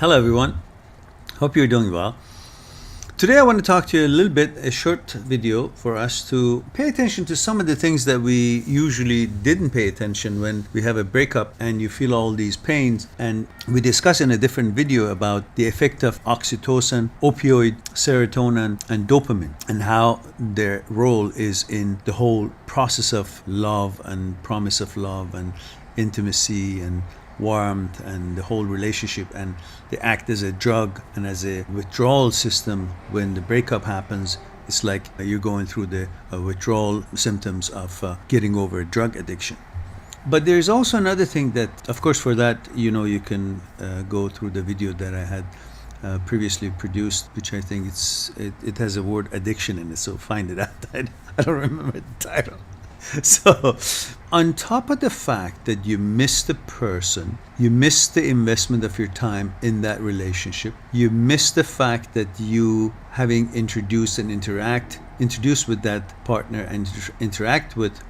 Hello everyone, hope you're doing well. Today I want to talk to you a short video for us to pay attention to some of the things that we usually didn't pay attention when we have a breakup and you feel all these pains. And we discuss in a different video about the effect of oxytocin, opioid, serotonin, and dopamine, and how their role is in the whole process of love and promise of love and intimacy and warmth and the whole relationship, and they act as a drug and as a withdrawal system. When the breakup happens, it's like you're going through the withdrawal symptoms of getting over a drug addiction. But there's also another thing that, of course, for that, you can go through the video that I had previously produced, which I think it has a word addiction in it, so find it out. I don't remember the title. So, on top of the fact that you miss the person, you miss the investment of your time in that relationship, you miss the fact that you, having introduced with that partner and interact with,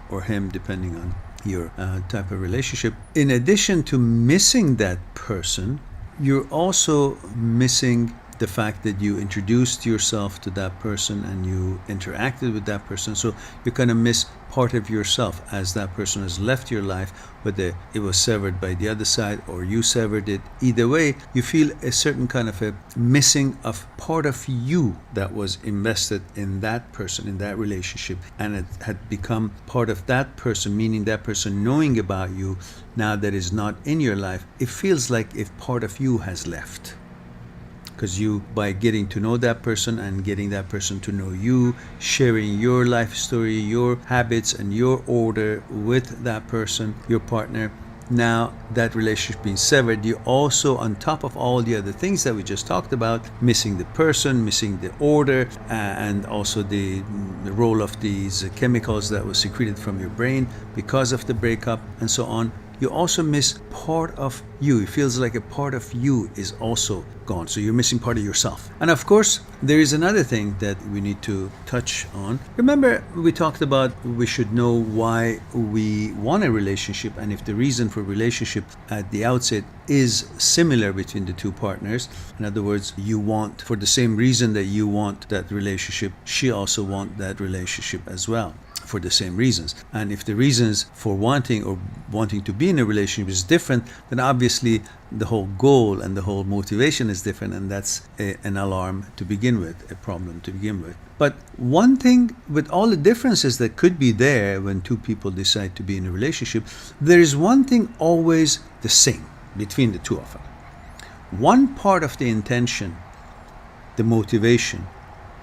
or him, depending on your type of relationship, in addition to missing that person, you're also missing the fact that you introduced yourself to that person and you interacted with that person. So you kind of miss part of yourself as that person has left your life, whether it was severed by the other side or you severed it. Either way, you feel a certain kind of a missing of part of you that was invested in that person, in that relationship, and it had become part of that person, meaning that person knowing about you now that is not in your life. It feels like if part of you has left. Because you, by getting to know that person and getting that person to know you, sharing your life story, your habits, and your order with that person, your partner, now that relationship being severed, you also, on top of all the other things that we just talked about, missing the person, missing the order, and also the role of these chemicals that was secreted from your brain because of the breakup, and so on. You also miss part of you. It feels like a part of you is also gone. So you're missing part of yourself. And of course, there is another thing that we need to touch on. Remember, we talked about we should know why we want a relationship, and if the reason for relationship at the outset is similar between the two partners. In other words, you want, for the same reason that you want that relationship, she also wants that relationship as well, for the same reasons. And if the reasons for wanting to be in a relationship is different, then obviously the whole goal and the whole motivation is different, and that's an alarm to begin with, a problem to begin with. But one thing, with all the differences that could be there when two people decide to be in a relationship, there is one thing always the same between the two of them. One part of the intention, the motivation,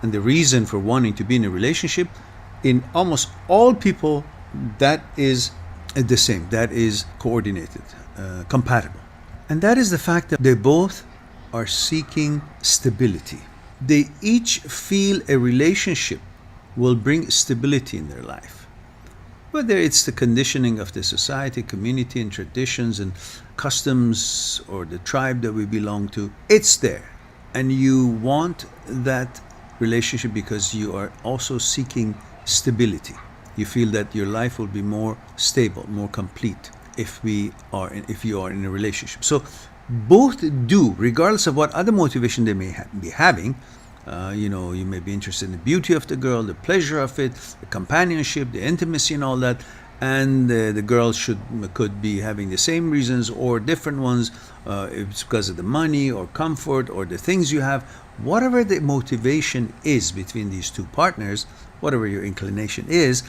and the reason for wanting to be in a relationship, in almost all people, that is the same, that is coordinated, compatible. And that is the fact that they both are seeking stability. They each feel a relationship will bring stability in their life. Whether it's the conditioning of the society, community, and traditions and customs, or the tribe that we belong to, it's there. And you want that relationship because you are also seeking stability. You feel that your life will be more stable, more complete if you are in a relationship. So both do, regardless of what other motivation they may be having. You may be interested in the beauty of the girl, the pleasure of it, the companionship, the intimacy, and all that. And the girl could be having the same reasons or different ones. If it's because of the money or comfort or the things you have. Whatever the motivation is between these two partners, whatever your inclination is,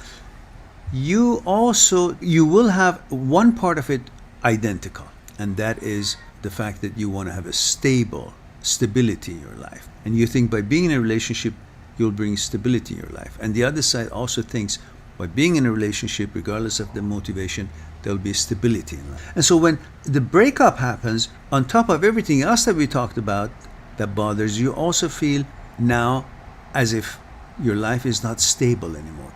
you will have one part of it identical, and that is the fact that you want to have a stability in your life. And you think by being in a relationship, you'll bring stability in your life. And the other side also thinks by being in a relationship, regardless of the motivation, there'll be stability in life. And so when the breakup happens, on top of everything else that we talked about that bothers you, also feel now as if your life is not stable anymore.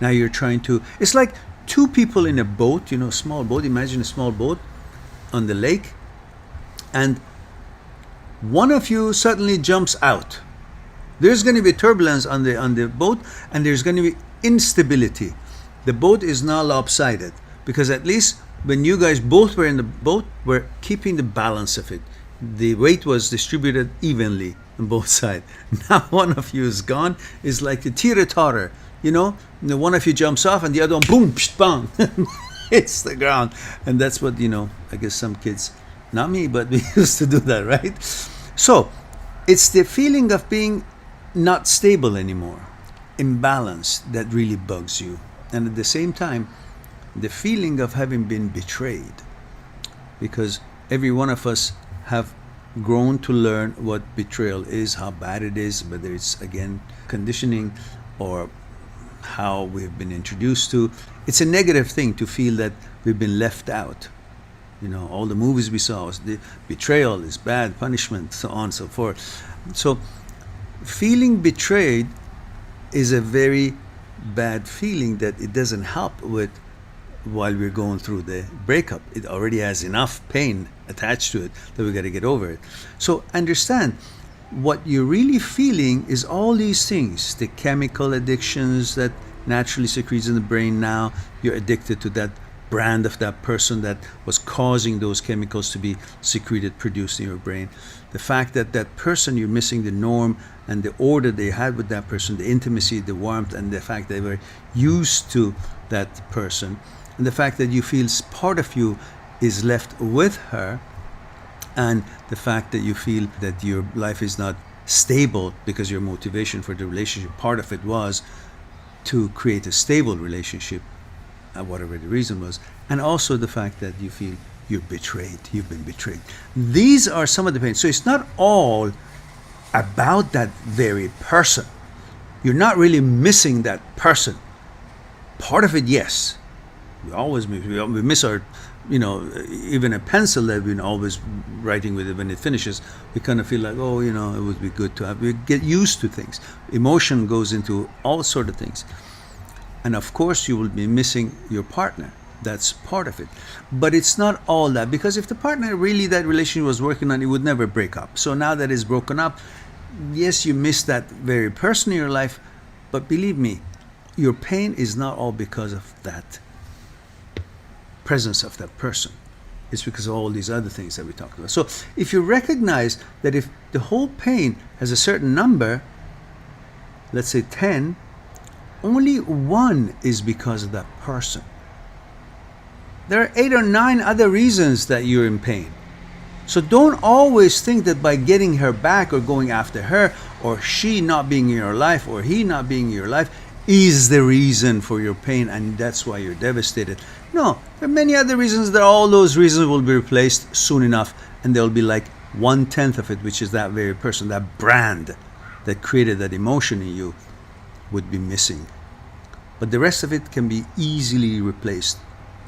Now you're trying to, it's like two people in a boat, small boat. Imagine a small boat on the lake, and one of you suddenly jumps out. There's going to be turbulence on the boat, and there's going to be instability. The boat is now lopsided because at least when you guys both were in the boat, were keeping the balance of it. the weight was distributed evenly on both sides. Now one of you is gone. It's like the teeter-totter, you know? One of you jumps off and the other one, boom, psh, bang, hits the ground. And that's what, I guess some kids, not me, but we used to do that, right? So it's the feeling of being not stable anymore, imbalanced, that really bugs you. And at the same time, the feeling of having been betrayed, because every one of us have grown to learn what betrayal is, how bad it is, whether it's, again, conditioning or how we've been introduced to. It's a negative thing to feel that we've been left out. All the movies we saw, the betrayal is bad, punishment, so on and so forth. So feeling betrayed is a very bad feeling that it doesn't help with while we're going through the breakup. It already has enough pain attached to it that we got to get over it. So understand, what you're really feeling is all these things, the chemical addictions that naturally secretes in the brain. Now you're addicted to that brand of that person that was causing those chemicals to be secreted, produced in your brain. The fact that that person, you're missing the norm and the order they had with that person, the intimacy, the warmth, and the fact they were used to that person, and the fact that you feel part of you is left with her, and the fact that you feel that your life is not stable because your motivation for the relationship, part of it was to create a stable relationship, whatever the reason was, and also the fact that you feel you've been betrayed. These are some of the pains. So it's not all about that very person. You're not really missing that person. Part of it, yes. We always miss. We miss our, even a pencil that we've been always writing with it. When it finishes, we kind of feel like, it would be good to have. We get used to things. Emotion goes into all sort of things. And of course, you will be missing your partner. That's part of it. But it's not all that, because if the partner really, that relationship was working on, it would never break up. So now that it's broken up, yes, you miss that very person in your life, but believe me, your pain is not all because of that presence of that person. It's because of all these other things that we talked about. So if you recognize that if the whole pain has a certain number, let's say 10, only one is because of that person. There are 8 or 9 other reasons that you're in pain. So don't always think that by getting her back or going after her, or she not being in your life, or he not being in your life, is the reason for your pain, and that's why you're devastated. No, there are many other reasons that all those reasons will be replaced soon enough, and there'll be like 1/10 of it, which is that very person, that brand that created that emotion in you, would be missing. But the rest of it can be easily replaced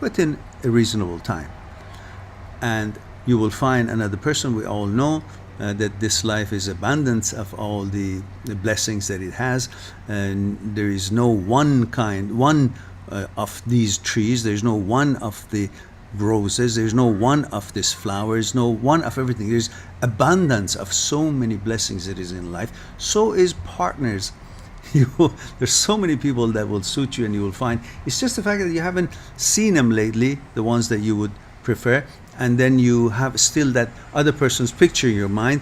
within a reasonable time. And you will find another person. We all know that this life is abundance of all the blessings that it has, and there is no one of these trees, there's no one of the roses, there's no one of this flowers, no one of everything. There's abundance of so many blessings that is in life. So is partners. There's so many people that will suit you, and you will find it's just the fact that you haven't seen them lately, the ones that you would prefer, and then you have still that other person's picture in your mind,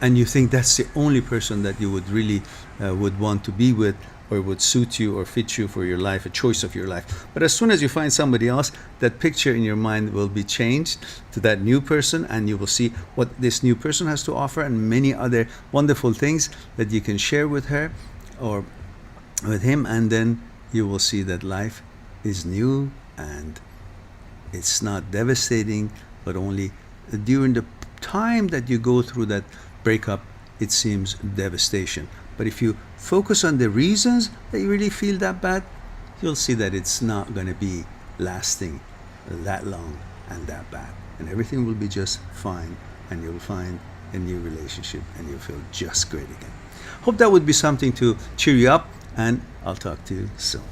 and you think that's the only person that you would really would want to be with, or would suit you or fit you for your life, a choice of your life. But as soon as you find somebody else, that picture in your mind will be changed to that new person, and you will see what this new person has to offer, and many other wonderful things that you can share with her or with him, and then you will see that life is new, and it's not devastating, but only during the time that you go through that breakup, it seems devastation. But if you focus on the reasons that you really feel that bad, you'll see that it's not going to be lasting that long and that bad, and everything will be just fine, and you'll find a new relationship, and you'll feel just great again. Hope that would be something to cheer you up, and I'll talk to you soon.